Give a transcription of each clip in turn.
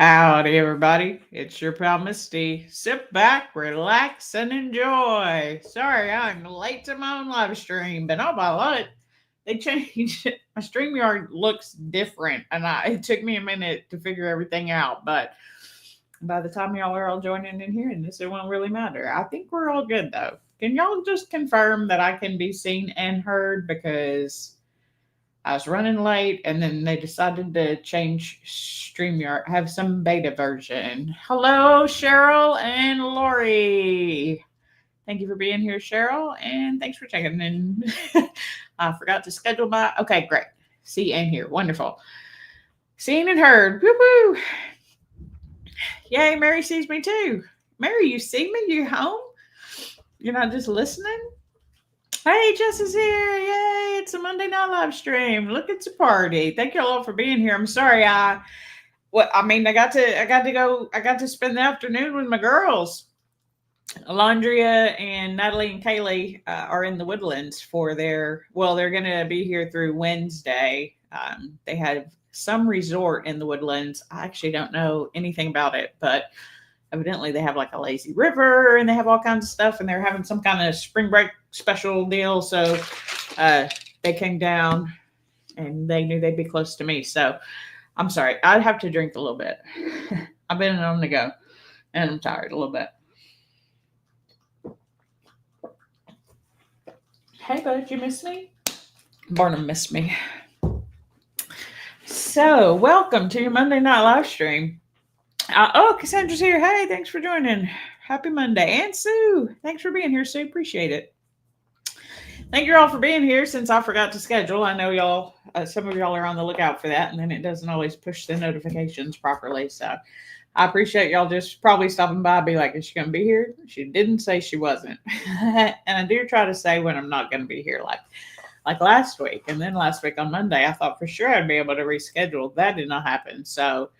Howdy, everybody. It's your pal Misty. Sit back, relax, and enjoy. Sorry, I'm late to my own live stream, but oh my lord, they changed it. My StreamYard looks different, and it took me a minute to figure everything out. But by the time y'all are all joining in here, and this, it won't really matter. I think we're all good, though. Can y'all just confirm that I can be seen and heard? Because I was running late, and then they decided to change StreamYard, have some beta version. Hello, Cheryl and Lori. Thank you for being here, Cheryl, and thanks for checking in. I forgot to schedule my. Okay, great. See and hear. Wonderful. Seen and heard. Woo woo. Yay, Mary sees me too. Mary, you see me? You home? You're not just listening? Hey, Jess is here. Yay, it's a Monday night live stream. Look, it's a party. Thank you all for being here. I'm sorry I got to spend the afternoon with my girls. Alondria and Natalie and Kaylee are in the Woodlands for they're going to be here through Wednesday. They have some resort in the Woodlands. I actually don't know anything about it, but evidently they have like a lazy river and they have all kinds of stuff, and they're having some kind of spring break special deal. So they came down and they knew they'd be close to me. So I'm sorry. I'd have to drink a little bit. I've been on the go and I'm tired a little bit. Hey, bud, you miss me? Barnum missed me. So, welcome to your Monday night live stream. Cassandra's here. Hey, thanks for joining. Happy Monday. And Sue, thanks for being here, Sue. Appreciate it. Thank you all for being here since I forgot to schedule. I know y'all, some of y'all are on the lookout for that, and then it doesn't always push the notifications properly. So I appreciate y'all just probably stopping by, be like, is she going to be here? She didn't say she wasn't. And I do try to say when I'm not going to be here, like last week. And then last week on Monday, I thought for sure I'd be able to reschedule. That did not happen. So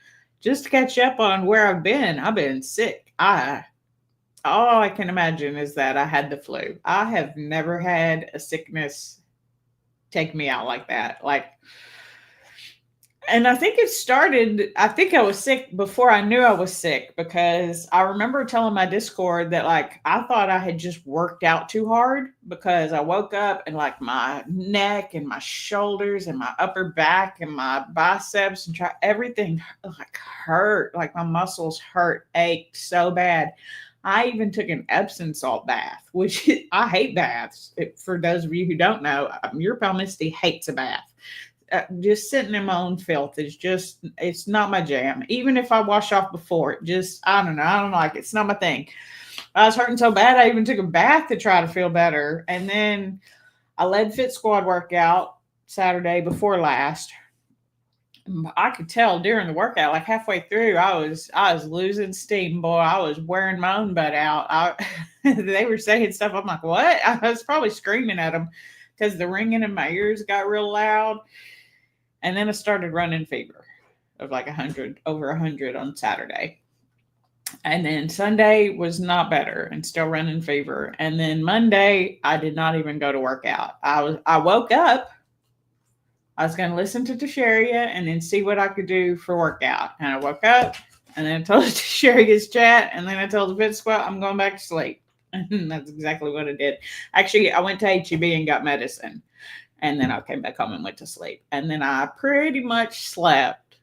just to catch up on where I've been sick. All I can imagine is that I had the flu. I have never had a sickness take me out like that. And I think I think I was sick before I knew I was sick, because I remember telling my Discord that I thought I had just worked out too hard, because I woke up and my neck and my shoulders and my upper back and my biceps and everything hurt, my muscles hurt, ached so bad. I even took an Epsom salt bath, which I hate baths. For those of you who don't know, your pal Misty hates a bath. Just sitting in my own filth it's not my jam. Even if I wash off before, I don't know. I don't like it. It's not my thing. I was hurting so bad, I even took a bath to try to feel better. And then I led Fit Squad workout Saturday before last. I could tell during the workout, halfway through, I was losing steam, boy. I was wearing my own butt out. They were saying stuff. I'm like, what? I was probably screaming at them because the ringing in my ears got real loud. And then I started running fever of 100, over 100 on Saturday. And then Sunday was not better and still running fever. And then Monday, I did not even go to work out. I woke up. I was going to listen to Tasharia and then see what I could do for workout. And I woke up and then I told Tasharia's chat. And then I told the Fit Squad, I'm going back to sleep. And that's exactly what I did. Actually, I went to HEB and got medicine. And then I came back home and went to sleep. And then I pretty much slept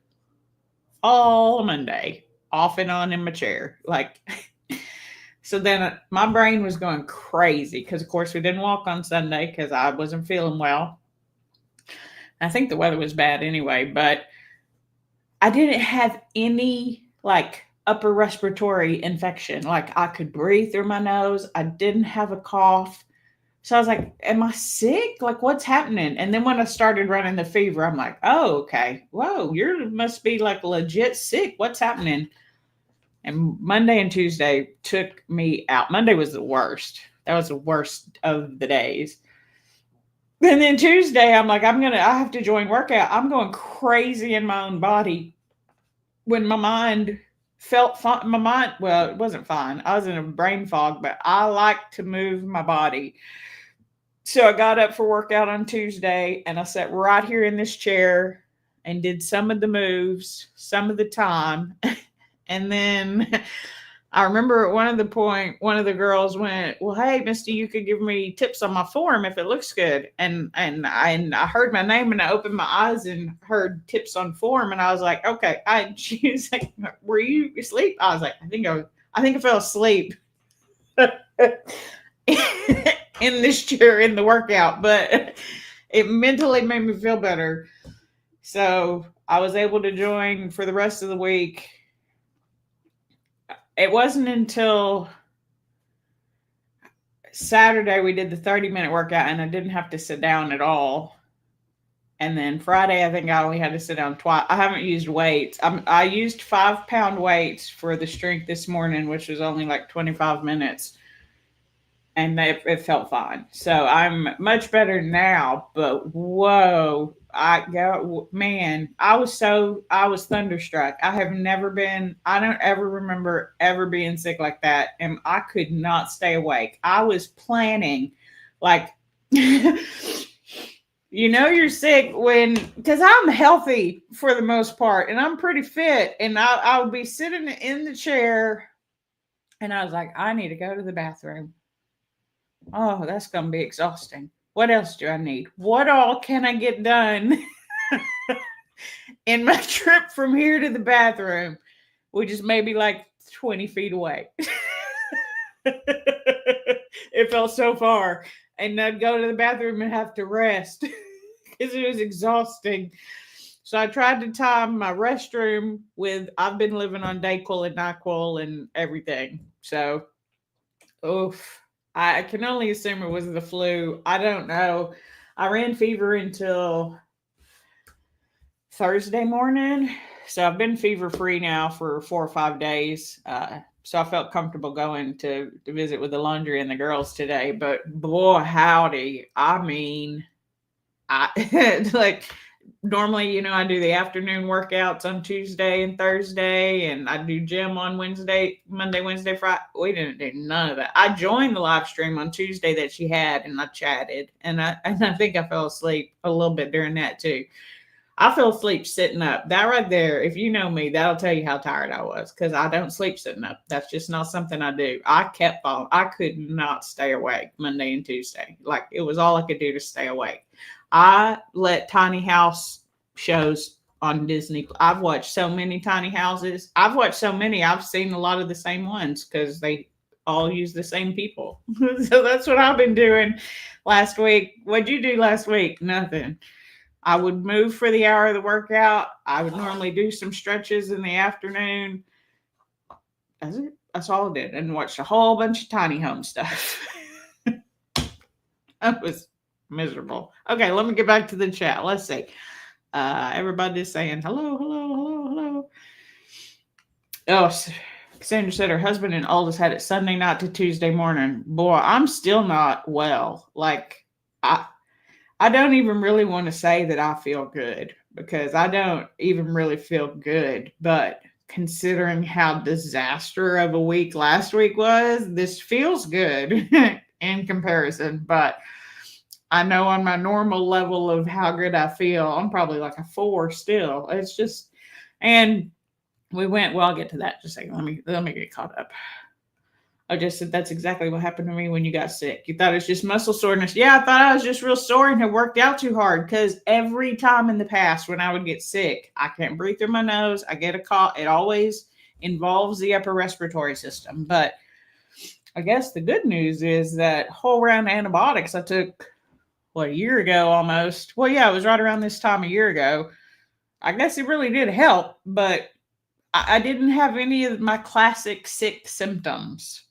all Monday, off and on in my chair. So then my brain was going crazy because, of course, we didn't walk on Sunday because I wasn't feeling well. I think the weather was bad anyway, but I didn't have any upper respiratory infection. I could breathe through my nose. I didn't have a cough. So I was like, am I sick? What's happening? And then when I started running the fever, I'm like, oh, okay. Whoa, you must be legit sick. What's happening? And Monday and Tuesday took me out. Monday was the worst. That was the worst of the days. And then Tuesday, I'm like, I have to join workout. I'm going crazy in my own body when my mind felt fine. Well, it wasn't fine. I was in a brain fog, but I like to move my body. So I got up for workout on Tuesday and I sat right here in this chair and did some of the moves, some of the time. And then I remember at one of the girls went, "Well, hey, Misty, you could give me tips on my form if it looks good." And I heard my name and I opened my eyes and heard tips on form, and I was like, "Okay." She was like, "Were you asleep?" I was like, I think I fell asleep in this chair in the workout, but it mentally made me feel better. So I was able to join for the rest of the week. It wasn't until Saturday we did the 30-minute workout and I didn't have to sit down at all. And then Friday, I think I only had to sit down twice. I haven't used weights. I used 5-pound weights for the strength this morning, which was only like 25 minutes. And it felt fine. So I'm much better now. But whoa, man, I was thunderstruck. I have never been. I don't ever remember ever being sick like that, and I could not stay awake. I was planning, like. You're sick because I'm healthy for the most part and I'm pretty fit, and I would be sitting in the chair and I was like, I need to go to the bathroom. Oh, that's going to be exhausting. What else do I need? What all can I get done in my trip from here to the bathroom, which is maybe like 20 feet away? It felt so far. And I'd go to the bathroom and have to rest because it was exhausting. So I tried to time my restroom with, I've been living on Dayquil and NyQuil and everything. So, oof. I can only assume it was the flu. I don't know. I ran fever until Thursday morning. So I've been fever free now for 4 or 5 days. So I felt comfortable going to visit with the laundry and the girls today. But boy, howdy. I mean, like normally, I do the afternoon workouts on Tuesday and Thursday, and I do gym on Monday, Wednesday, Friday. We didn't do none of that. I joined the live stream on Tuesday that she had, and I chatted, and I think I fell asleep a little bit during that too. I fell asleep sitting up. That right there, if you know me, that'll tell you how tired I was because I don't sleep sitting up. That's just not something I do. I kept falling. I could not stay awake Monday and Tuesday. Like it was all I could do to stay awake. I let tiny house shows on Disney. I've watched so many tiny houses. I've watched so many. I've seen a lot of the same ones because they all use the same people. So that's what I've been doing last week. What'd you do last week? Nothing. I would move for the hour of the workout. I would normally do some stretches in the afternoon. That's it. That's all I did. And watched a whole bunch of tiny home stuff. That was miserable. Okay, let me get back to the chat. Let's see. Everybody's saying hello, hello, hello, hello. Oh, Cassandra said her husband and oldest had it Sunday night to Tuesday morning. Boy, I'm still not well. Like, I don't even really want to say that I feel good because I don't even really feel good. But considering how disaster of a week last week was, this feels good in comparison. But I know on my normal level of how good I feel, I'm probably like a 4 still. It's just, and I'll get to that in just a second. Let me get caught up. I just said that's exactly what happened to me when you got sick. You thought it was just muscle soreness. Yeah, I thought I was just real sore and had worked out too hard because every time in the past when I would get sick, I can't breathe through my nose. I get a cough. It always involves the upper respiratory system. But I guess the good news is that whole round of antibiotics I took, a year ago almost. Well, yeah, it was right around this time a year ago. I guess it really did help, but I didn't have any of my classic sick symptoms.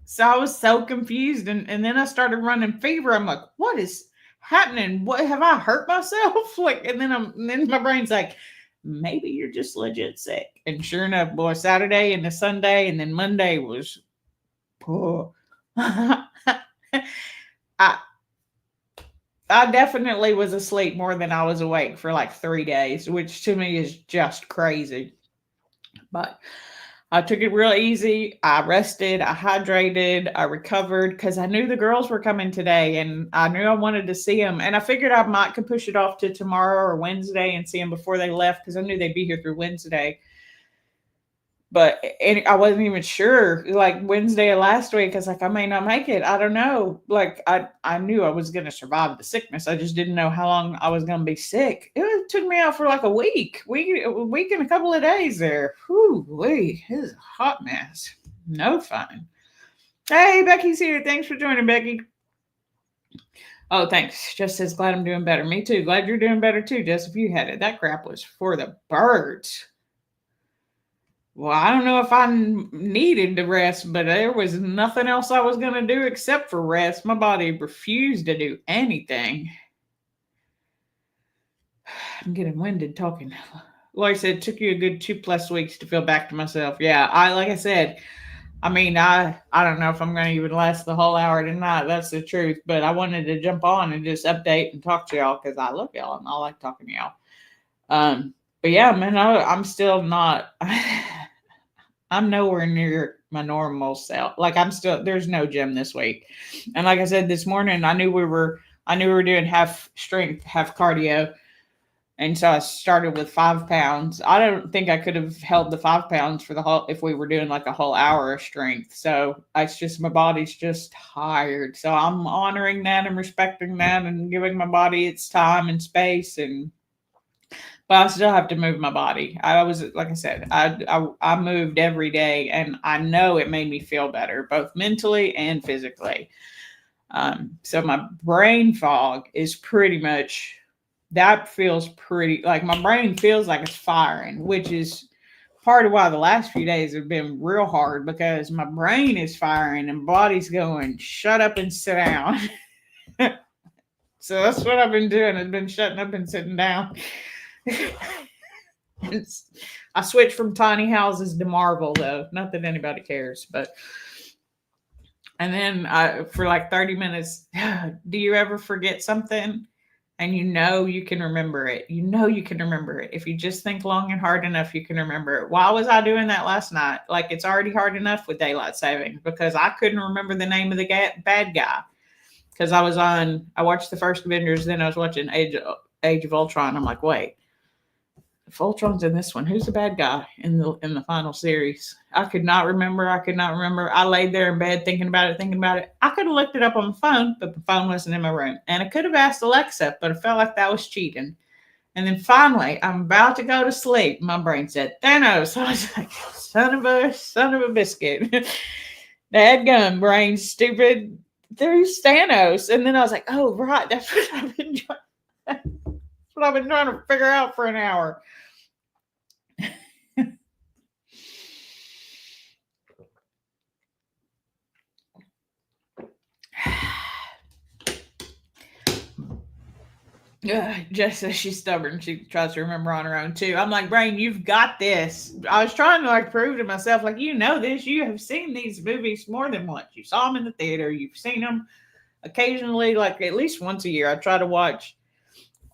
So I was so confused, and then I started running fever. I'm like, what is happening? What have I hurt myself? Like, and then my brain's like, maybe you're just legit sick. And sure enough, boy, Saturday and the Sunday, and then Monday was poor. I definitely was asleep more than I was awake for like 3 days, which to me is just crazy. But I took it real easy. I rested, I hydrated, I recovered because I knew the girls were coming today and I knew I wanted to see them. And I figured I could push it off to tomorrow or Wednesday and see them before they left because I knew they'd be here through Wednesday. But and I wasn't even sure. Like Wednesday of last week, I was like, I may not make it. I don't know. Like I knew I was gonna survive the sickness. I just didn't know how long I was gonna be sick. Took me out for like a week and a couple of days there. Whew, it is a hot mess. No fun. Hey, Becky's here. Thanks for joining, Becky. Oh, thanks. Jess says, glad I'm doing better. Me too. Glad you're doing better too, Jess. If you had it, that crap was for the birds. Well, I don't know if I needed to rest, but there was nothing else I was going to do except for rest. My body refused to do anything. I'm getting winded talking. Like I said, it took you a good 2+ weeks to feel back to myself. Yeah, like I said, I mean, I don't know if I'm going to even last the whole hour tonight. That's the truth. But I wanted to jump on and just update and talk to y'all because I love y'all and I like talking to y'all. But yeah, man, I'm still not. I'm nowhere near my normal self. Like there's no gym this week. And like I said this morning, I knew we were doing half strength, half cardio. And so I started with 5 pounds. I don't think I could have held the 5 pounds for the whole if we were doing like a whole hour of strength. So it's just my body's just tired. So I'm honoring that and respecting that and giving my body its time and space but I still have to move my body. I was, like I said, I moved every day, and I know it made me feel better, both mentally and physically. So my brain fog is pretty much that feels pretty like my brain feels like it's firing, which is part of why the last few days have been real hard because my brain is firing and body's going, shut up and sit down. So that's what I've been doing. I've been shutting up and sitting down. I switched from tiny houses to Marvel, though. Not that anybody cares, but. And then for like 30 minutes, do you ever forget something? And you can remember it. You can remember it. If you just think long and hard enough, you can remember it. Why was I doing that last night? Like, it's already hard enough with daylight savings because I couldn't remember the name of the bad guy. Because I watched the first Avengers, then I was watching Age of Ultron. I'm like, wait, if Ultron's in this one, who's the bad guy in the final series? I could not remember. I laid there in bed thinking about it. I could have looked it up on the phone, but the phone wasn't in my room. And I could have asked Alexa, but I felt like that was cheating. And then finally, I'm about to go to sleep. My brain said, Thanos. I was like, son of a biscuit. Dadgum, brain, stupid. There's Thanos. And then I was like, oh, right. That's what I've been trying to figure out for an hour. Jess says she's stubborn. She tries to remember on her own too. I'm like, brain, you've got this. I was trying to like prove to myself, like, you know this. You have seen these movies more than once. You saw them in the theater. You've seen them occasionally, like at least once a year. I try to watch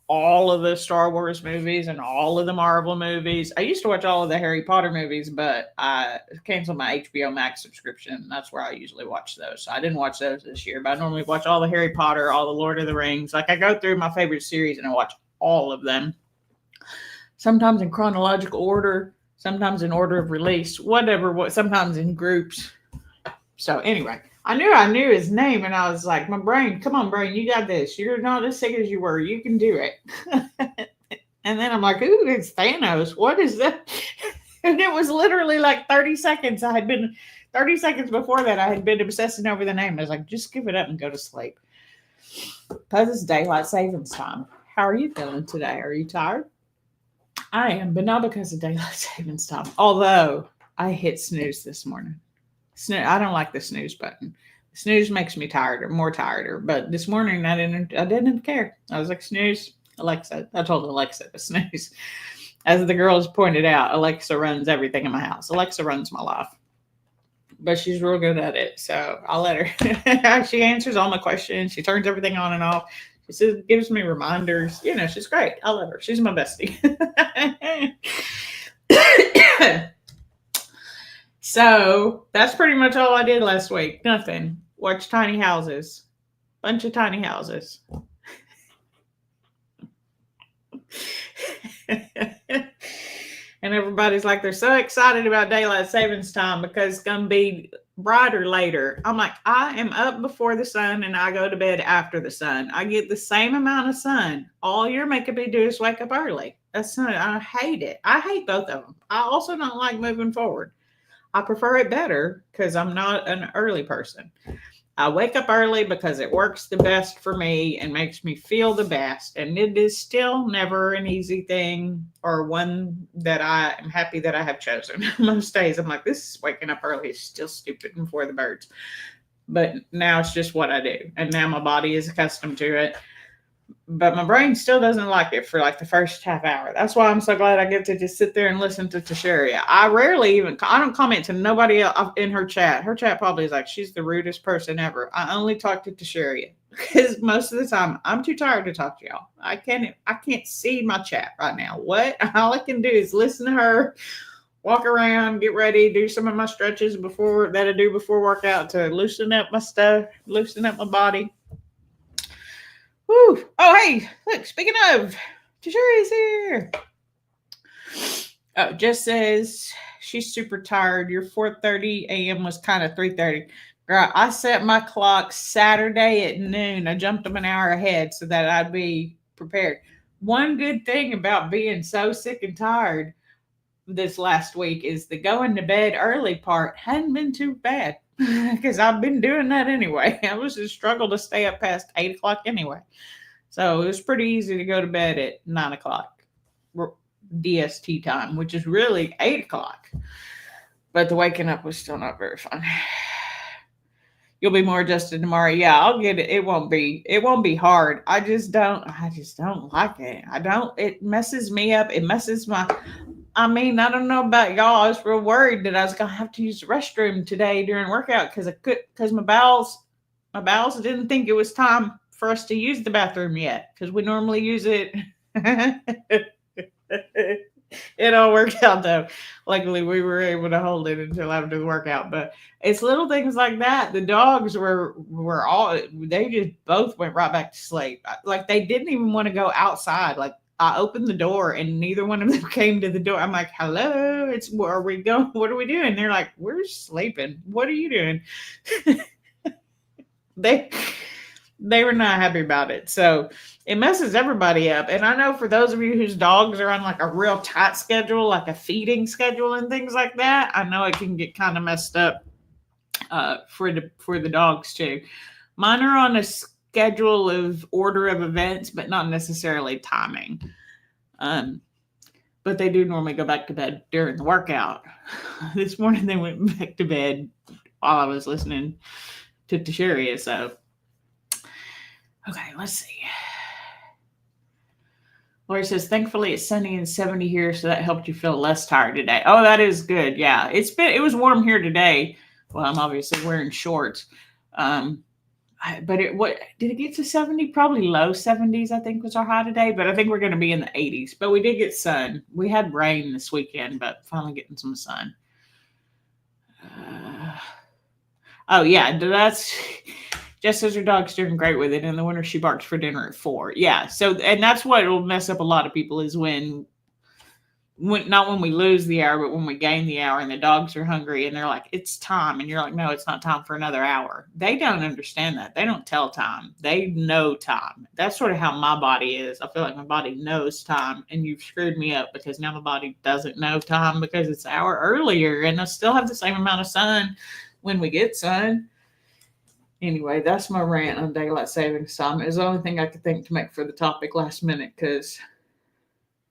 all of the Star Wars movies and all of the Marvel movies. I used to watch all of the Harry Potter movies, but I canceled my HBO Max subscription. That's where I usually watch those. So I didn't watch those this year, but I normally watch all the Harry Potter, all the Lord of the Rings. Like I go through my favorite series and I watch all of them. Sometimes in chronological order, sometimes in order of release, sometimes in groups. So anyway, I knew his name, and I was like, my brain, come on, brain, you got this. You're not as sick as you were. You can do it. And then I'm like, ooh, it's Thanos. What is that? And it was literally like 30 seconds. 30 seconds before that, I had been obsessing over the name. I was like, just give it up and go to sleep. Because it's daylight savings time. How are you feeling today? Are you tired? I am, but not because of daylight savings time. Although I hit snooze this morning. I don't like the snooze button. Snooze makes me more tired. But this morning I didn't care. I was like, snooze, Alexa. I told Alexa to snooze. As the girls pointed out, Alexa runs everything in my house. Alexa runs my life. But she's real good at it. So I'll let her. She answers all my questions. She turns everything on and off. She gives me reminders. She's great. I love her. She's my bestie. So that's pretty much all I did last week. Nothing. Watch tiny houses. Bunch of tiny houses. And everybody's like, they're so excited about daylight savings time because it's going to be brighter later. I'm like, I am up before the sun and I go to bed after the sun. I get the same amount of sun. All you're making me do is wake up early. That's not, I hate it. I hate both of them. I also don't like moving forward. I prefer it better because I'm not an early person. I wake up early because it works the best for me and makes me feel the best. And it is still never an easy thing or one that I am happy that I have chosen. Most days I'm like, this is waking up early is still stupid and for the birds. But now it's just what I do. And now my body is accustomed to it. But my brain still doesn't like it for like the first half hour. That's why I'm so glad I get to just sit there and listen to Tasharia. I don't comment to nobody else in her chat. Her chat probably is like, she's the rudest person ever. I only talk to Tasharia because most of the time I'm too tired to talk to y'all. I can't see my chat right now. What? All I can do is listen to her, walk around, get ready, do some of my stretches that I do before workout to loosen up my stuff, loosen up my body. Woo. Oh, hey, look, speaking of, Tashari's here. Oh, Jess says she's super tired. Your 4:30 a.m. was kind of 3:30. Girl, I set my clock Saturday at noon. I jumped them an hour ahead so that I'd be prepared. One good thing about being so sick and tired this last week is the going to bed early part hadn't been too bad because I've been doing that anyway. I was just struggle to stay up past 8 o'clock anyway. So it was pretty easy to go to bed at 9 o'clock DST time, which is really 8 o'clock. But the waking up was still not very fun. You'll be more adjusted tomorrow. Yeah, I'll get it. It won't be hard. I just don't like it. It messes me up. It messes I don't know about y'all. I was real worried that I was gonna have to use the restroom today during workout because my bowels didn't think it was time for us to use the bathroom yet because we normally use it. It all worked out though. Luckily, we were able to hold it until after the workout. But it's little things like that. The dogs were they just both went right back to sleep. Like they didn't even want to go outside. Like I opened the door and neither one of them came to the door. I'm like, hello, where are we going? What are we doing? They're like, we're sleeping. What are you doing? They were not happy about it. So it messes everybody up. And I know for those of you whose dogs are on like a real tight schedule, like a feeding schedule and things like that, I know it can get kind of messed up for the dogs too. Mine are on a schedule of order of events, but not necessarily timing. But they do normally go back to bed during the workout. This morning they went back to bed while I was listening to Tasharia. So, okay, let's see. Lori says, thankfully it's sunny and 70 here, so that helped you feel less tired today. Oh, that is good. Yeah, it was warm here today. Well, I'm obviously wearing shorts. But did it get to 70? Probably low 70s, I think, was our high today. But I think we're going to be in the 80s. But we did get sun. We had rain this weekend, but finally getting some sun. Oh, yeah, that's... Jess says her dog's doing great with it. In the winter, she barks for dinner at 4. Yeah, so, and that's what will mess up a lot of people is when not when we lose the hour, but when we gain the hour and the dogs are hungry and they're like, it's time. And you're like, no, it's not time for another hour. They don't understand that. They don't tell time. They know time. That's sort of how my body is. I feel like my body knows time and you've screwed me up because now my body doesn't know time because it's an hour earlier and I still have the same amount of sun when we get sun. Anyway, that's my rant on daylight savings time. It was the only thing I could think to make for the topic last minute because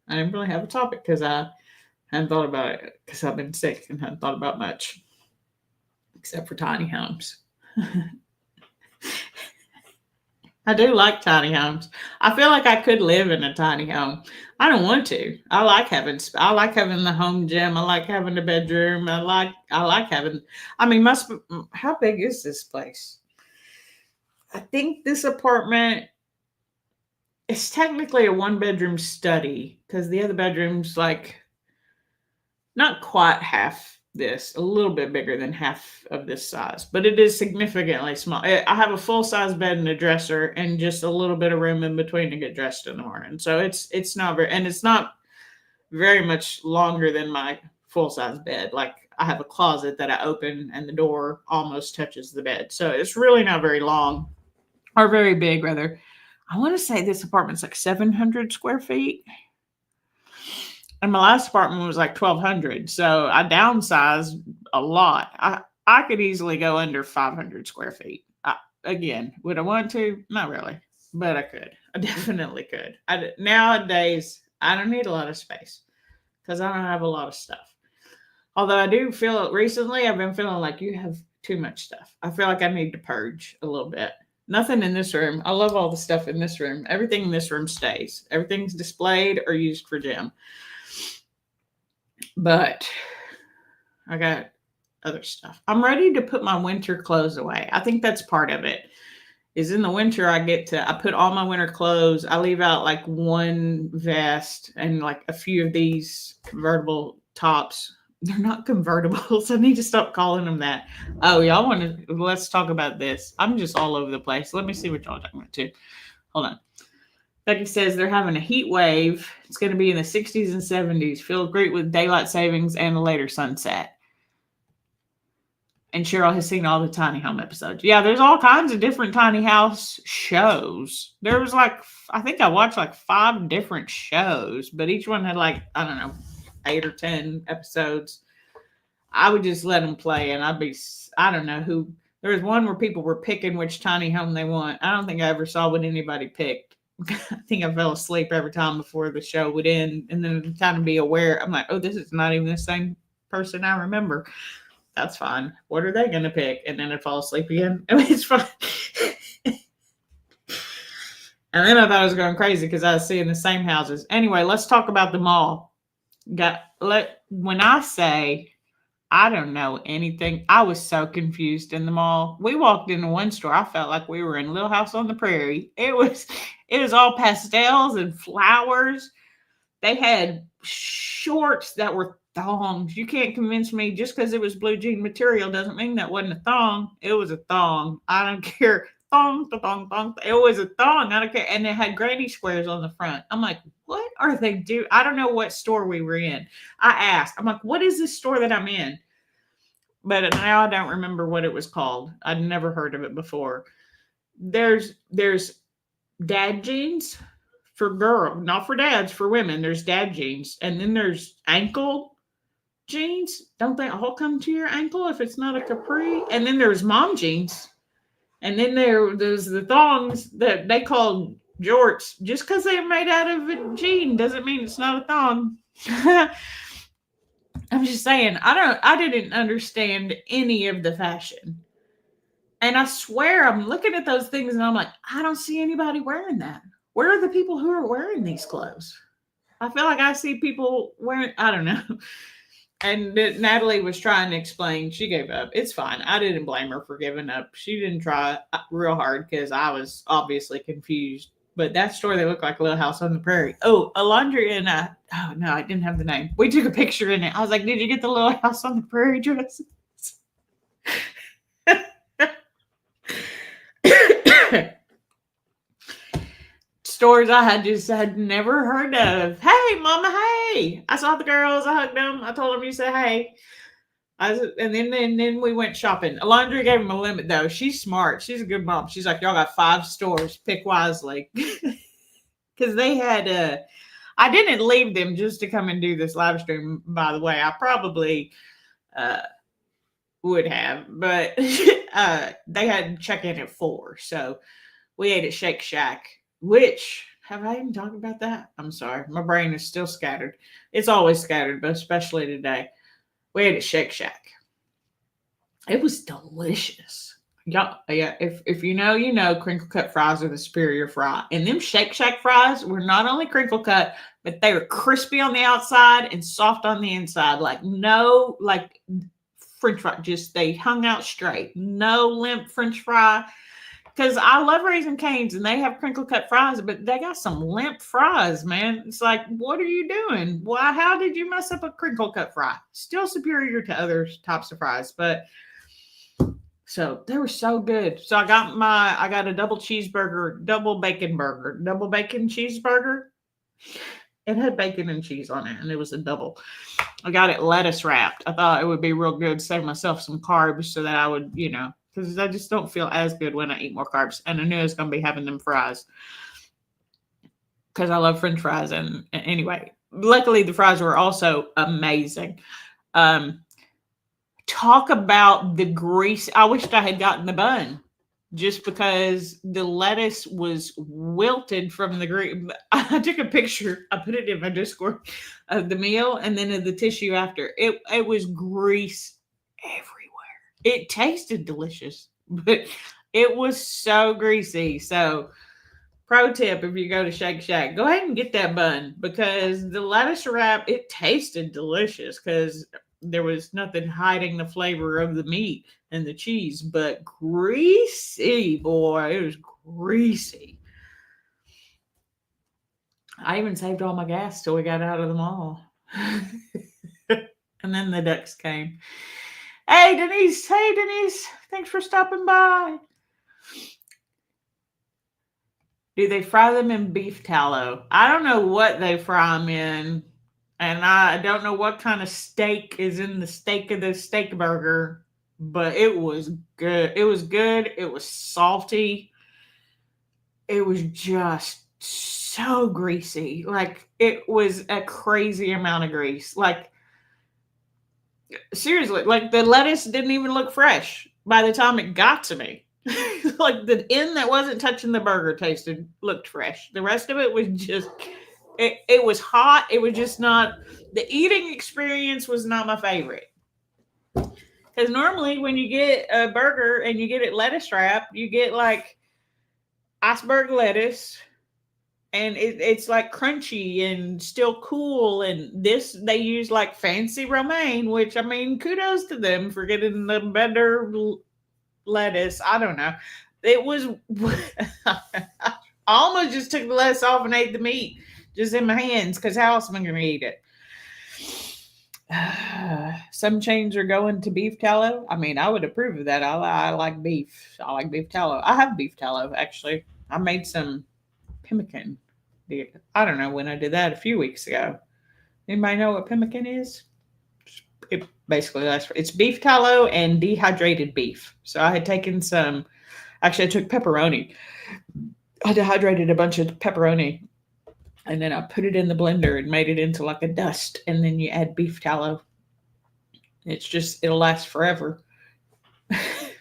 I didn't really have a topic because I hadn't thought about it because I've been sick and hadn't thought about much except for tiny homes. I do like tiny homes. I feel like I could live in a tiny home. I don't want to. I like having the home gym. I like having the bedroom. I like having. I mean, how big is this place? I think this apartment is technically a 1-bedroom study because the other bedroom's like not quite half this, a little bit bigger than half of this size, but it is significantly small. I have a full-size bed and a dresser and just a little bit of room in between to get dressed in the morning. So it's not very, and it's not very much longer than my full size bed. Like I have a closet that I open and the door almost touches the bed. So it's really not very long or very big, rather. I want to say this apartment's like 700 square feet. And my last apartment was like 1,200. So I downsized a lot. I could easily go under 500 square feet. Again, would I want to? Not really, but I could. I definitely could. Nowadays, I don't need a lot of space because I don't have a lot of stuff. Although I do feel recently, I've been feeling like you have too much stuff. I feel like I need to purge a little bit. Nothing in this room. I love all the stuff in this room. Everything in this room stays. Everything's displayed or used for gym. But I got other stuff. I'm ready to put my winter clothes away. I think that's part of it. Is in the winter I put all my winter clothes. I leave out like one vest and like a few of these convertible tops. They're not convertibles. I need to stop calling them that. Oh, y'all want to? Let's talk about this. I'm just all over the place. Let me see what y'all are talking about too. Hold on. Becky says they're having a heat wave. It's going to be in the 60s and 70s. Feels great with daylight savings and a later sunset. And Cheryl has seen all the tiny home episodes. Yeah, there's all kinds of different tiny house shows. There was like, I think I watched like 5 different shows, but each one had like, I don't know, 8 or 10 episodes. I would just let them play and I don't know who. There was one where people were picking which tiny home they want. I don't think I ever saw what anybody picked. I think I fell asleep every time before the show would end. And then kind of be aware. I'm like, oh, this is not even the same person I remember. That's fine. What are they going to pick? And then I'd fall asleep again. I mean, it's fine. And then I thought I was going crazy because I was seeing the same houses. Anyway, let's talk about the mall. When I say I don't know anything, I was so confused in the mall. We walked into one store. I felt like we were in Little House on the Prairie. It was all pastels and flowers. They had shorts that were thongs. You can't convince me just because it was blue jean material doesn't mean that wasn't a thong. It was a thong. I don't care. Thong, thong, thong. It was a thong. I don't care. And it had granny squares on the front. I'm like, what are they doing? I don't know what store we were in. I asked. I'm like, what is this store that I'm in? But now I don't remember what it was called. I'd never heard of it before. There's dad jeans for girls, not for dads, for women. There's dad jeans. And then there's ankle jeans. Don't they all come to your ankle if it's not a capri? And then there's mom jeans. And then there's the thongs that they call jorts. Just because they're made out of a jean doesn't mean it's not a thong. I'm just saying, I didn't understand any of the fashion. And I swear I'm looking at those things and I'm like, I don't see anybody wearing that. Where are the people who are wearing these clothes? I feel like I see people wearing, I don't know. And Natalie was trying to explain. She gave up. It's fine. I didn't blame her for giving up. She didn't try real hard because I was obviously confused. But that store, they look like Little House on the Prairie. Oh, Alondra and oh no, I didn't have the name. We took a picture in it. I was like, did you get the Little House on the Prairie dress? Stores I had never heard of. Hey, mama, hey. I saw the girls. I hugged them. I told them you say hey. And then we went shopping. Alondra gave them a limit though. She's smart. She's a good mom. She's like, y'all got 5 stores. Pick wisely. Because they had I didn't leave them just to come and do this live stream, by the way. I probably would have, but they had check-in at 4. So we ate at Shake Shack, which, have I even talked about that? I'm sorry. My brain is still scattered. It's always scattered, but especially today. We ate at Shake Shack. It was delicious. Yeah, if you know, you know, crinkle cut fries are the superior fry. And them Shake Shack fries were not only crinkle cut, but they were crispy on the outside and soft on the inside. Like French fry, just they hung out straight. No limp French fry. Because I love Raising Cane's and they have crinkle cut fries, but they got some limp fries, man. It's like, what are you doing? Why? How did you mess up a crinkle cut fry? Still superior to other types of fries, but so they were so good. So I got a double cheeseburger, double bacon cheeseburger, It had bacon and cheese on it, and it was a double. I got it lettuce wrapped. I thought it would be real good to save myself some carbs so that I would, because I just don't feel as good when I eat more carbs. And I knew I was going to be having them fries because I love French fries. And anyway, luckily the fries were also amazing. Um, Talk about the grease. I wished I had gotten the bun just because the lettuce was wilted from the grease. I took a picture. I put it in my Discord of the meal and then of the tissue after. It was grease everywhere. It tasted delicious, but it was so greasy. So, pro tip: if you go to Shake Shack, go ahead and get that bun because the lettuce wrap, it tasted delicious because there was nothing hiding the flavor of the meat and the cheese, but greasy, boy. It was greasy. I even saved all my gas till we got out of the mall. And then the ducks came. Hey, Denise. Hey, Denise. Thanks for stopping by. Do they fry them in beef tallow? I don't know what they fry them in. And I don't know what kind of steak is in the steak of the steak burger, but it was good. It was good. It was salty. It was just so greasy. Like, it was a crazy amount of grease. Like, seriously, like the lettuce didn't even look fresh by the time it got to me. Like the end that wasn't touching the burger looked fresh. The rest of it was just it was hot. It was just not, the eating experience was not my favorite. Because normally when you get a burger and you get it lettuce wrapped, you get like iceberg lettuce and it's like crunchy and still cool. And this, they use like fancy romaine, which I mean, kudos to them for getting the better lettuce. I don't know. It was, I almost just took the lettuce off and ate the meat just in my hands because how else am I going to eat it? Some chains are going to beef tallow. I mean, I would approve of that. I like beef. I like beef tallow. I have beef tallow, actually. I made some pemmican. I don't know when I did that a few weeks ago. Anybody know what pemmican is? It basically it's beef tallow and dehydrated beef. So I had taken some, actually I took pepperoni. I dehydrated a bunch of pepperoni and then I put it in the blender and made it into like a dust. And then you add beef tallow. It's just, it'll last forever,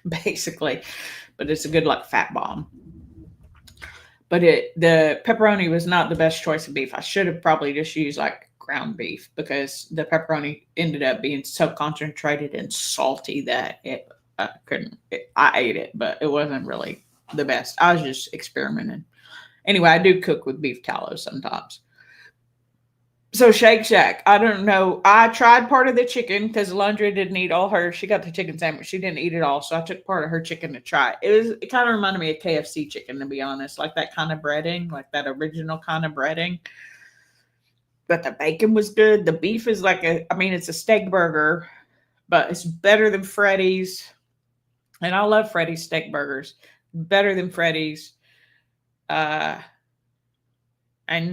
basically. But it's a good like fat bomb. But the pepperoni was not the best choice of beef. I should have probably just used like ground beef because the pepperoni ended up being so concentrated and salty that I ate it, but it wasn't really the best. I was just experimenting. Anyway, I do cook with beef tallow sometimes. So Shake Shack, I don't know. I tried part of the chicken because Alondra didn't eat all hers. She got the chicken sandwich. She didn't eat it all. So I took part of her chicken to try. It kind of reminded me of KFC chicken, to be honest. Like that kind of breading, like that original kind of breading. But the bacon was good. The beef is like it's a steak burger, but it's better than Freddy's. And I love Freddy's steak burgers. Better than Freddy's. And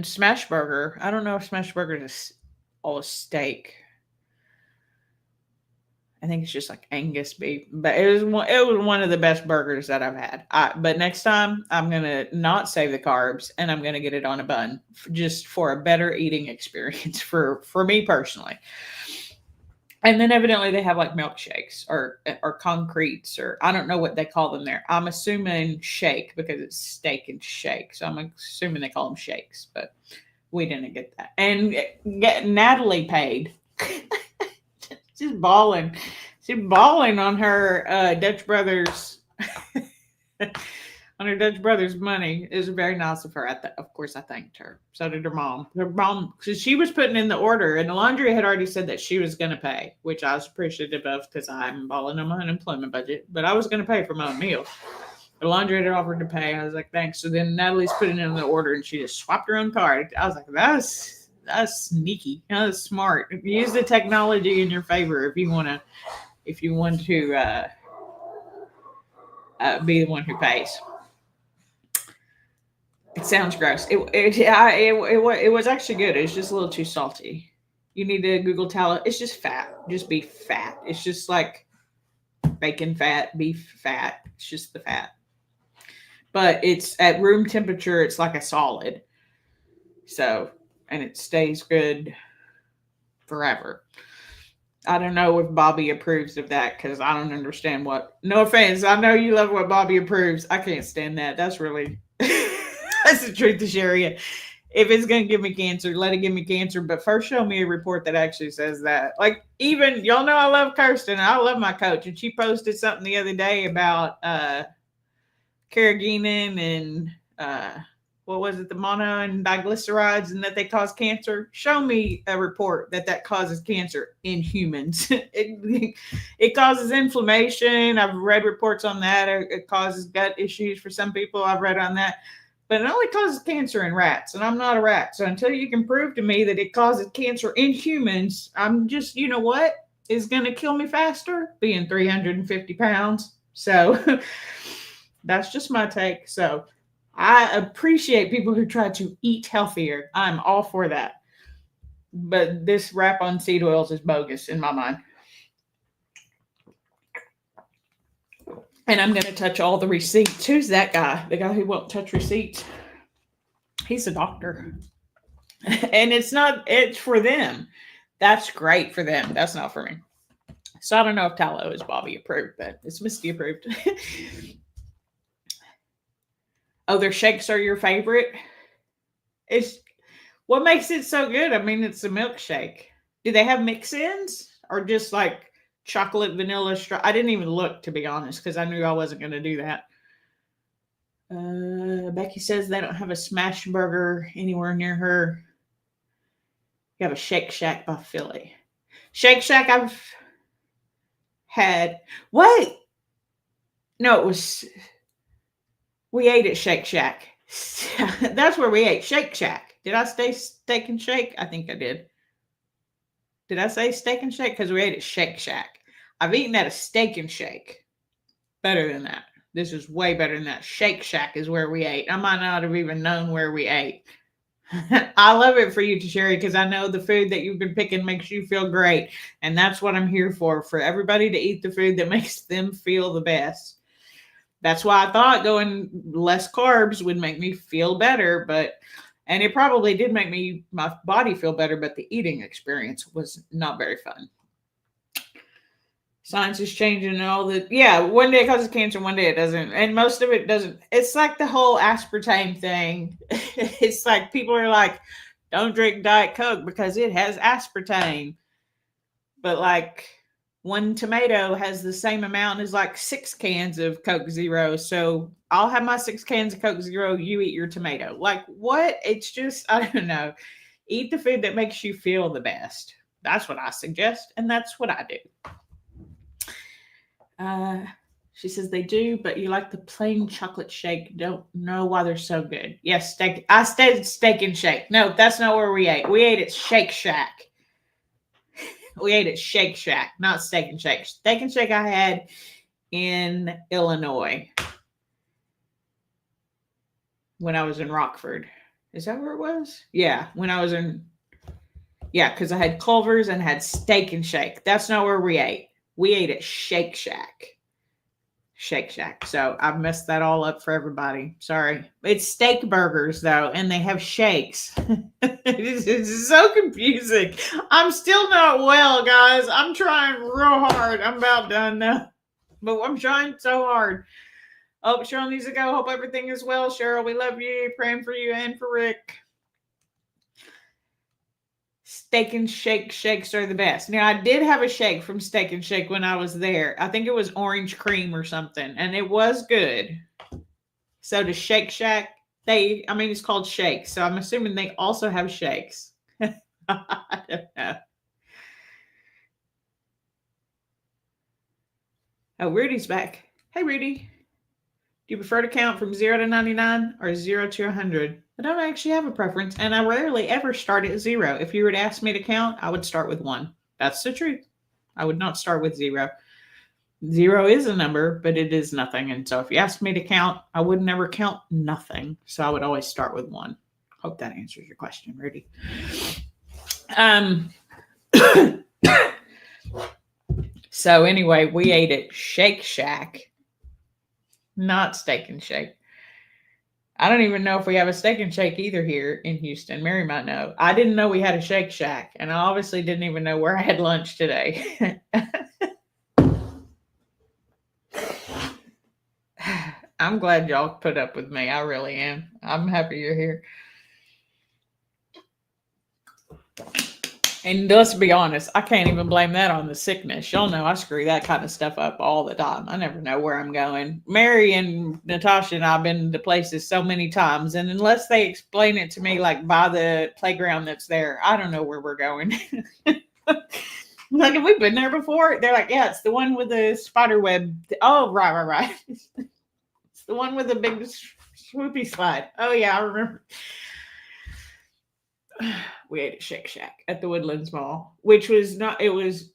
Smash Burger. I don't know if Smash Burger is all a steak. I think it's just like Angus beef, but it was one of the best burgers that I've had. But next time I'm gonna not save the carbs and I'm gonna get it on a bun, just for a better eating experience for me personally. And then evidently they have like milkshakes or concretes, or I don't know what they call them there. I'm assuming shake because it's steak and shake. So I'm assuming they call them shakes, but we didn't get that. And Natalie paid. She's balling. She's balling on her Dutch Brothers on her Dutch Brothers money. It was very nice of her. Of course, I thanked her. So did her mom. Her mom, because she was putting in the order, and the laundry had already said that she was going to pay, which I was appreciative of because I'm balling on my unemployment budget. But I was going to pay for my own meal. The laundry had offered to pay. I was like, thanks. So then Natalie's putting in the order, and she just swapped her own card. I was like, that's sneaky. That's smart. Use the technology in your favor if you want to be the one who pays. It sounds gross. It was actually good. It's just a little too salty. You need to Google tallow. It's just fat, just beef fat. It's just like bacon fat, beef fat. It's just the fat. But it's at room temperature. It's like a solid. So, and it stays good forever. I don't know if Bobby approves of that because I don't understand what. No offense, I know you love what Bobby approves. I can't stand that. That's really that's the truth to share you. If it's gonna give me cancer, let it give me cancer. But first, show me a report that actually says that. Like even y'all know I love Kirsten. I love my coach, and she posted something the other day about carrageenan and what was it, the mono and diglycerides, and that they cause cancer. Show me a report that causes cancer in humans. It causes inflammation. I've read reports on that. It causes gut issues for some people. I've read on that. But it only causes cancer in rats, and I'm not a rat. So until you can prove to me that it causes cancer in humans, I'm just, you know what is going to kill me faster? Being 350 pounds. So that's just my take. So I appreciate people who try to eat healthier. I'm all for that. But this wrap on seed oils is bogus in my mind. And I'm going to touch all the receipts. Who's that guy? The guy who won't touch receipts? He's a doctor. And it's for them. That's great for them. That's not for me. So I don't know if tallow is Bobby approved, but it's Misty approved. Oh, their shakes are your favorite? It's what makes it so good? I mean, it's a milkshake. Do they have mix-ins or just like chocolate, vanilla, I didn't even look, to be honest, because I knew I wasn't going to do that. Becky says they don't have a smash burger anywhere near her. You have a Shake Shack by Philly. Shake Shack I've had. Wait. No, it was, we ate at Shake Shack. That's where we ate. Shake Shack. Did I say Steak and Shake? I think I did. Did I say Steak and Shake? Because we ate at Shake Shack. I've eaten at a Steak and Shake. Better than that. This is way better than that. Shake Shack is where we ate. I might not have even known where we ate. I love it for you, Sherry, because I know the food that you've been picking makes you feel great. And that's what I'm here for everybody to eat the food that makes them feel the best. That's why I thought going less carbs would make me feel better, and it probably did make my body feel better, but the eating experience was not very fun. Science is changing and all that. Yeah, one day it causes cancer, one day it doesn't. And most of it doesn't. It's like the whole aspartame thing. It's like people are like, don't drink Diet Coke because it has aspartame. But like one tomato has the same amount as like 6 cans of Coke Zero. So I'll have my 6 cans of Coke Zero. You eat your tomato. Like what? It's just, I don't know. Eat the food that makes you feel the best. That's what I suggest. And that's what I do. She says they do, but you like the plain chocolate shake. Don't know why they're so good. Yes, steak. I said Steak and Shake. No, that's not where we ate. We ate at Shake Shack. We ate at Shake Shack, not Steak and Shake. Steak and Shake I had in Illinois when I was in Rockford. Is that where it was? Yeah, when I was in. Yeah, because I had Culver's and had Steak and Shake. That's not where we ate. We ate at Shake Shack. Shake Shack. So I've messed that all up for everybody. Sorry. It's steak burgers, though, and they have shakes. It's so confusing. I'm still not well, guys. I'm trying real hard. I'm about done now. But I'm trying so hard. Oh, Cheryl needs to go. Hope everything is well. Cheryl, we love you. Praying for you and for Rick. Steak and Shake shakes are the best. Now, I did have a shake from Steak and Shake when I was there. I think it was orange cream or something, and it was good. So the Shake Shack, it's called Shake, so I'm assuming they also have shakes. I don't know. Oh, Rudy's back. Hey, Rudy. Do you prefer to count from 0 to 99 or 0 to 100? I don't actually have a preference, and I rarely ever start at 0. If you were to ask me to count, I would start with 1. That's the truth. I would not start with 0. 0 is a number, but it is nothing. And so if you asked me to count, I would never count nothing. So I would always start with 1. Hope that answers your question, Rudy. So anyway, we ate at Shake Shack, not Steak and Shake. I don't even know if we have a Steak and Shake either here in Houston. Mary might know. I didn't know we had a Shake Shack, and I obviously didn't even know where I had lunch today. I'm glad y'all put up with me. I really am. I'm happy you're here. And let's be honest, I can't even blame that on the sickness. Y'all know I screw that kind of stuff up all the time. I never know where I'm going. Mary and Natasha and I have been to places so many times, and unless they explain it to me, like by the playground that's there, I don't know where we're going. Like, have we been there before? They're like, yeah, it's the one with the spider web. Oh, right. It's the one with the big swoopy slide. Oh, yeah, I remember. We ate at Shake Shack at the Woodlands Mall, which was not, it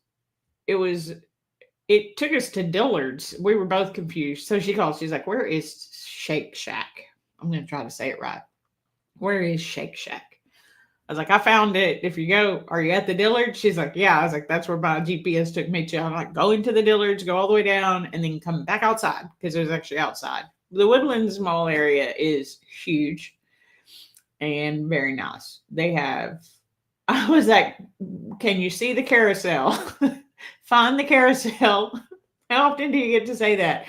took us to Dillard's. We were both confused. So she called, she's like, where is Shake Shack? I'm going to try to say it right. Where is Shake Shack? I was like, I found it. If you go, are you at the Dillards? She's like, yeah. I was like, that's where my GPS took me to. I'm like, go into the Dillards, go all the way down, and then come back outside, because it was actually outside. The Woodlands Mall area is huge and very nice. They have, I was like, can you see the carousel? Find the carousel. How often do you get to say that?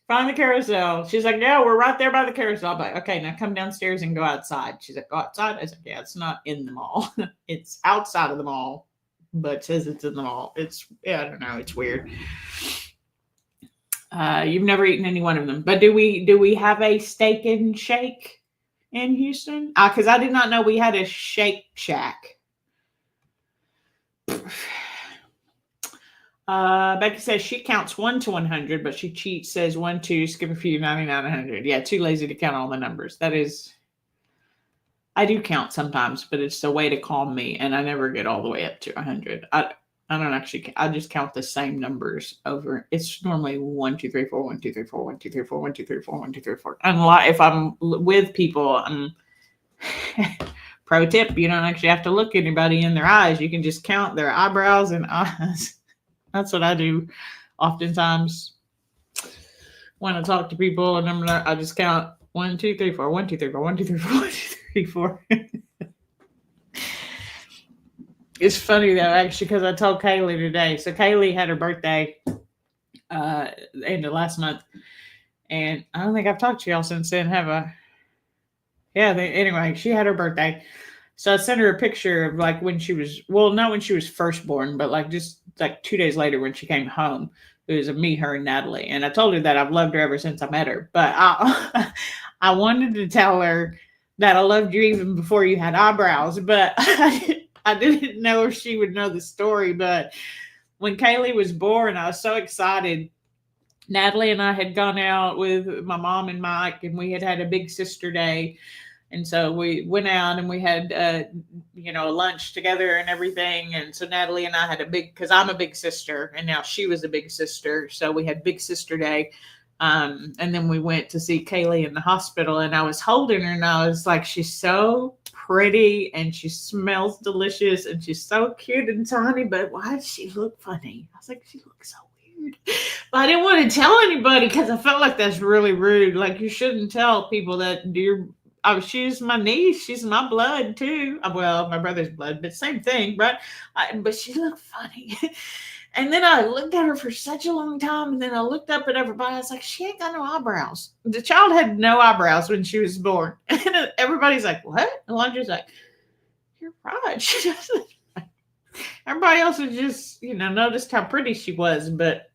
Find the carousel. She's like, yeah, we're right there by the carousel. I'm like, okay, now come downstairs and go outside. She's like, go outside? I was like, yeah, it's not in the mall. It's outside of the mall, but says it's in the mall. I don't know. It's weird. You've never eaten any one of them. But do we have a Steak and Shake in Houston? Because I did not know we had a Shake Shack. Becky says she counts 1 to 100, but she cheats, says 1, 2, skip a few, 99, 100. Yeah, too lazy to count all the numbers. That is, I do count sometimes, but it's a way to calm me, and I never get all the way up to 100. I don't actually, I just count the same numbers over. It's normally 1, 2, 3, 4, 1, 2, 3, 4, 1, 2, 3, 4, 1, 2, 3, 4, 1, 2, 3, 4. And if I'm with people, pro tip, you don't actually have to look anybody in their eyes. You can just count their eyebrows and eyes. That's what I do oftentimes when I talk to people, and I just count 1, 2, 3, 4, 1, 2, 3, 4, 1, 2, 3, 4, 1, 2, 3, 4. It's funny though, actually, because I told Kaylee today. So Kaylee had her birthday end of last month, and I don't think I've talked to y'all since then, have I? Yeah. Anyway, she had her birthday. So I sent her a picture of like when she was, well, not when she was first born, but like just like 2 days later when she came home. It was me, her, and Natalie. And I told her that I've loved her ever since I met her. But I wanted to tell her that I loved you even before you had eyebrows. But I didn't know if she would know the story. But when Kaylee was born, I was so excited. Natalie and I had gone out with my mom and Mike, and we had a big sister day. And so we went out and we had, lunch together and everything. And so Natalie and I had because I'm a big sister and now she was a big sister. So we had big sister day. And then we went to see Kaylee in the hospital, and I was holding her and I was like, she's so pretty and she smells delicious and she's so cute and tiny, but why does she look funny? I was like, she looks so weird. But I didn't want to tell anybody because I felt like that's really rude. Like, you shouldn't tell people that she's my niece. She's my blood too. Well, my brother's blood, but same thing, right? But she looked funny. And then I looked at her for such a long time, and then I looked up at everybody. I was like, she ain't got no eyebrows. The child had no eyebrows when she was born. And everybody's like, what? And Londra's like, you're right. She doesn't. Everybody else was just, noticed how pretty she was. But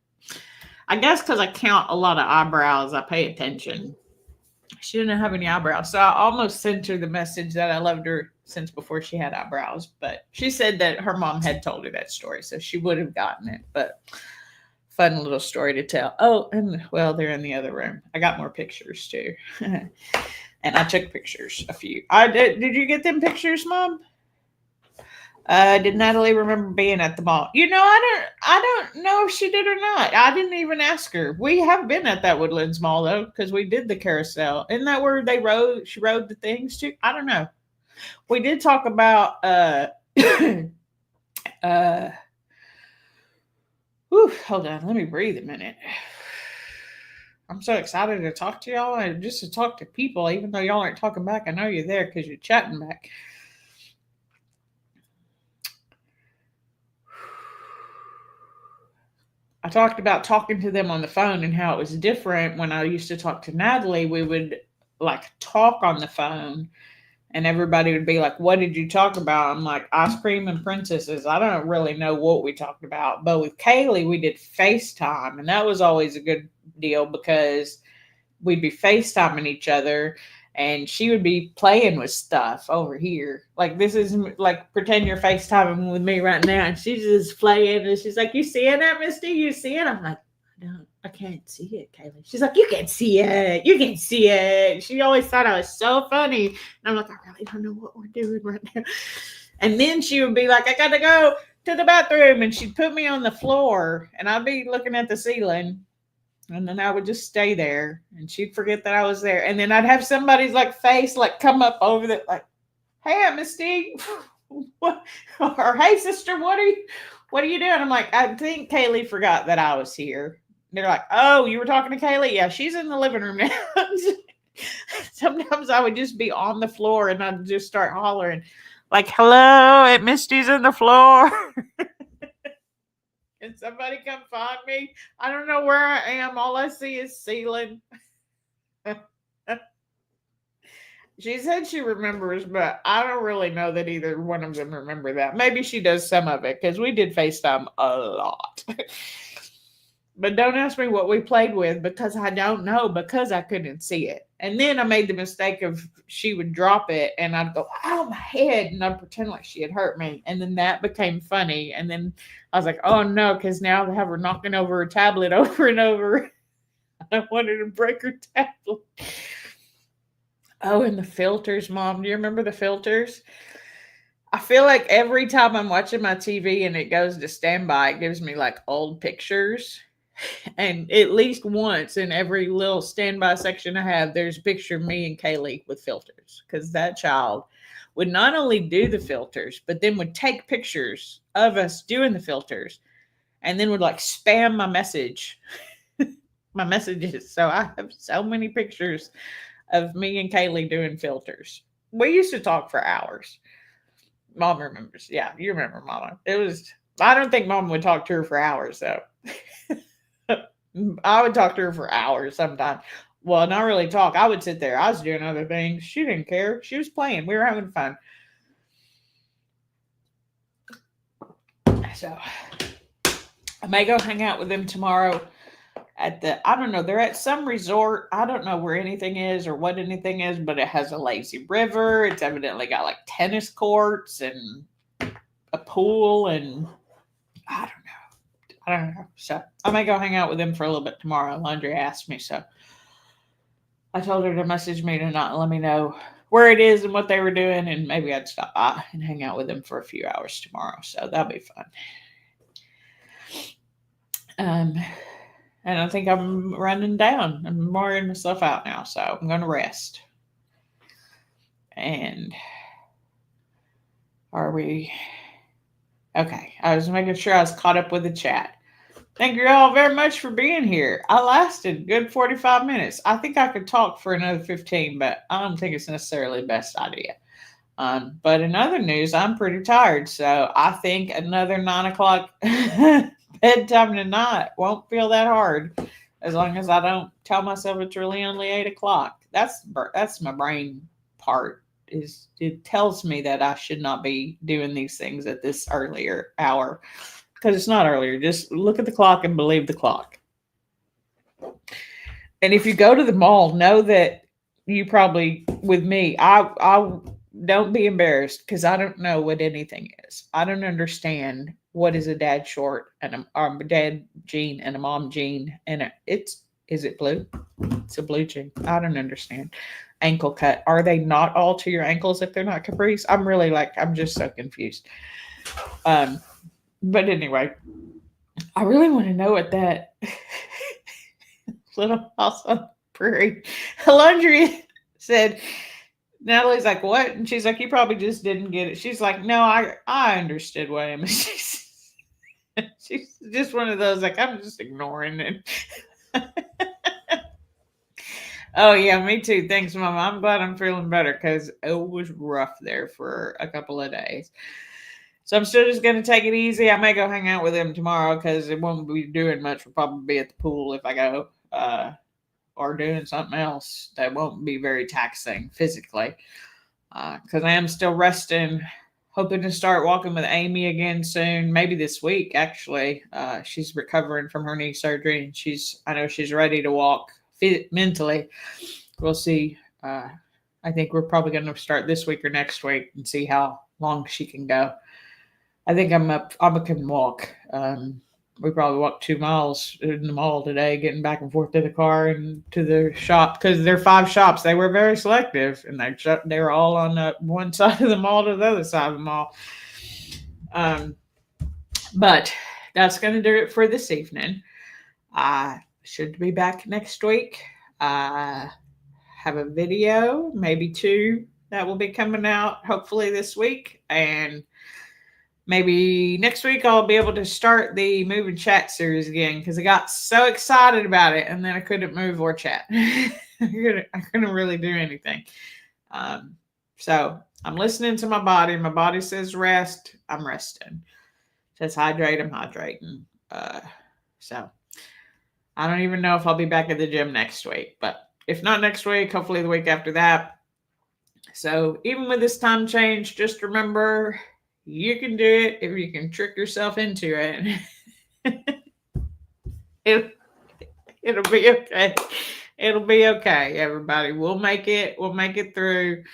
I guess because I count a lot of eyebrows, I pay attention. She didn't have any eyebrows. So I almost sent her the message that I loved her since before she had eyebrows. But she said that her mom had told her that story, so she would have gotten it. But fun little story to tell. Oh, and well, they're in the other room. I got more pictures too. And I took pictures, a few. Did you get them pictures, Mom? Did Natalie remember being at the mall? I don't know if she did or not. I didn't even ask her. We have been at that Woodlands Mall though, because we did the carousel. Isn't that where they rode? She rode the things too. I don't know. We did talk about uh. Whew, hold on, let me breathe a minute. I'm so excited to talk to y'all and just to talk to people, even though y'all aren't talking back. I know you're there because you're chatting back. I talked about talking to them on the phone and how it was different when I used to talk to Natalie. We would like talk on the phone and everybody would be like, "What did you talk about?" I'm like, "Ice cream and princesses." I don't really know what we talked about. But with Kaylee, we did FaceTime, and that was always a good deal because we'd be FaceTiming each other and she would be playing with stuff over here. Like this is like pretend you're FaceTiming with me right now and she's just playing and she's like, "You seeing that, Misty? You see it?" I'm like, I can't see it, Kaylee. She's like, "You can see it. You can see it." She always thought I was so funny. And I'm like, "I really don't know what we're doing right now." And then she would be like, "I gotta go to the bathroom." And she'd put me on the floor and I'd be looking at the ceiling and then I would just stay there and she'd forget that I was there. And then I'd have somebody's like face like come up over the like, "Hey, Misty." What or "Hey sister, what are you doing?" I'm like, "I think Kaylee forgot that I was here." They're like, "Oh, you were talking to Kaylee?" "Yeah, she's in the living room now." Sometimes I would just be on the floor and I'd just start hollering, like, "Hello, and Misty's in the floor." Can somebody come find me? I don't know where I am. All I see is ceiling. She said she remembers, but I don't really know that either one of them remember that. Maybe she does some of it because we did FaceTime a lot. But don't ask me what we played with because I don't know because I couldn't see it. And then I made the mistake of she would drop it and I'd go, "Ow, my head," and I'd pretend like she had hurt me. And then that became funny. And then I was like, "Oh no," because now I have her knocking over her tablet over and over. I wanted to break her tablet. Oh, and the filters, Mom. Do you remember the filters? I feel like every time I'm watching my TV and it goes to standby, it gives me like old pictures. And at least once in every little standby section I have, there's a picture of me and Kaylee with filters. Because that child would not only do the filters, but then would take pictures of us doing the filters and then would like spam my messages. So I have so many pictures of me and Kaylee doing filters. We used to talk for hours. Mom remembers. Yeah, you remember Mama. It was, I don't think Mom would talk to her for hours though. I would talk to her for hours sometimes. Well, not really talk. I would sit there. I was doing other things. She didn't care. She was playing. We were having fun. So I may go hang out with them tomorrow at the, I don't know, they're at some resort. I don't know where anything is or what anything is, but it has a lazy river. It's evidently got like tennis courts and a pool and I don't know. I don't know. So I may go hang out with them for a little bit tomorrow. Laundry asked me, so I told her to message me to not let me know where it is and what they were doing, and maybe I'd stop by and hang out with them for a few hours tomorrow. So that'll be fun. Um, and I think I'm running down. I'm wearing myself out now, so I'm going to rest. And are we okay? I was making sure I was caught up with the chat. Thank you all very much for being here. I lasted good 45 minutes. I think I could talk for another 15, but I don't think it's necessarily the best idea. But in other news, I'm pretty tired, so I think another 9 o'clock bedtime tonight won't feel that hard, as long as I don't tell myself it's really only 8 o'clock. That's my brain part. Is it tells me that I should not be doing these things at this earlier hour because it's not earlier. Just look at the clock and believe the clock. And if you go to the mall, know that you probably with me. I don't be embarrassed because I don't know what anything is. I don't understand what is a dad short and a dad jean and a mom jean and it's is it blue? It's a blue jean. I don't understand. Ankle cut. Are they not all to your ankles if they're not capris? I'm really like I'm just so confused. But anyway, I really want to know what that Little House on the Prairie laundry said. Natalie's like, what? And she's like, you probably just didn't get it. She's like, no, I understood what Emma. She's just one of those, like, I'm just ignoring it. Oh, yeah, me too. Thanks, Mama. I'm glad I'm feeling better because it was rough there for a couple of days. So I'm still just going to take it easy. I may go hang out with him tomorrow because it won't be doing much. We'll probably be at the pool if I go or doing something else that won't be very taxing physically because I am still resting. Hoping to start walking with Amy again soon, maybe this week actually. She's recovering from her knee surgery and I know she's ready to walk mentally. We'll see. I think we're probably going to start this week or next week and see how long she can go. I think I can walk. We probably walked 2 miles in the mall today, getting back and forth to the car and to the shop because there are 5 shops. They were very selective, and they were all on the one side of the mall to the other side of the mall. But that's going to do it for this evening. I should be back next week. I have a video, maybe 2, that will be coming out hopefully this week, and maybe next week I'll be able to start the move and chat series again because I got so excited about it and then I couldn't move or chat. I couldn't really do anything. So I'm listening to my body. My body says rest. I'm resting. It says hydrate. I'm hydrating. So I don't even know if I'll be back at the gym next week, but if not next week, hopefully the week after that. So even with this time change, just remember you can do it if you can trick yourself into it. It'll be okay. It'll be okay, everybody. We'll make it. We'll make it through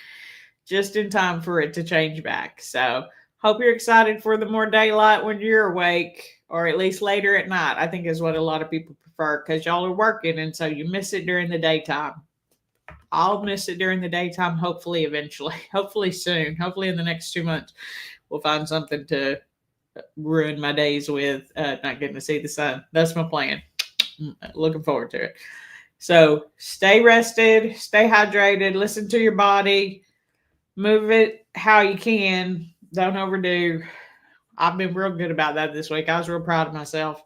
just in time for it to change back. So hope you're excited for the more daylight when you're awake, or at least later at night, I think is what a lot of people prefer because y'all are working and so you miss it during the daytime. I'll miss it during the daytime, hopefully eventually. Hopefully soon. Hopefully in the next 2 months. We'll find something to ruin my days with not getting to see the sun. That's my plan. Looking forward to it. So stay rested, stay hydrated, listen to your body, move it how you can. Don't overdo. I've been real good about that this week. I was real proud of myself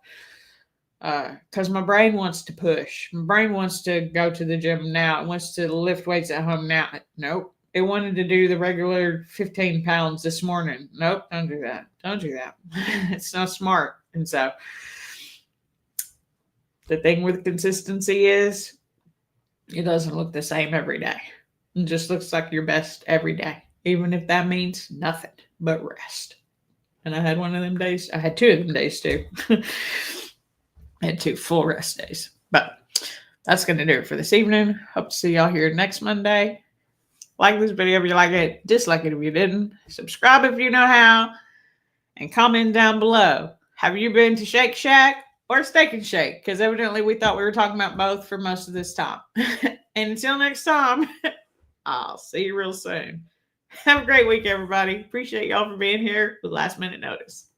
because my brain wants to push. My brain wants to go to the gym now. It wants to lift weights at home now. Nope. It wanted to do the regular 15 pounds this morning. Nope, don't do that. Don't do that. It's not smart. And so the thing with consistency is it doesn't look the same every day. It just looks like your best every day, even if that means nothing but rest. And I had one of them days. I had 2 of them days too. I had 2 full rest days. But that's going to do it for this evening. Hope to see y'all here next Monday. Like this video if you like it. Dislike it if you didn't. Subscribe if you know how. And comment down below. Have you been to Shake Shack or Steak and Shake? Because evidently we thought we were talking about both for most of this time. And until next time, I'll see you real soon. Have a great week, everybody. Appreciate y'all for being here with last minute notice.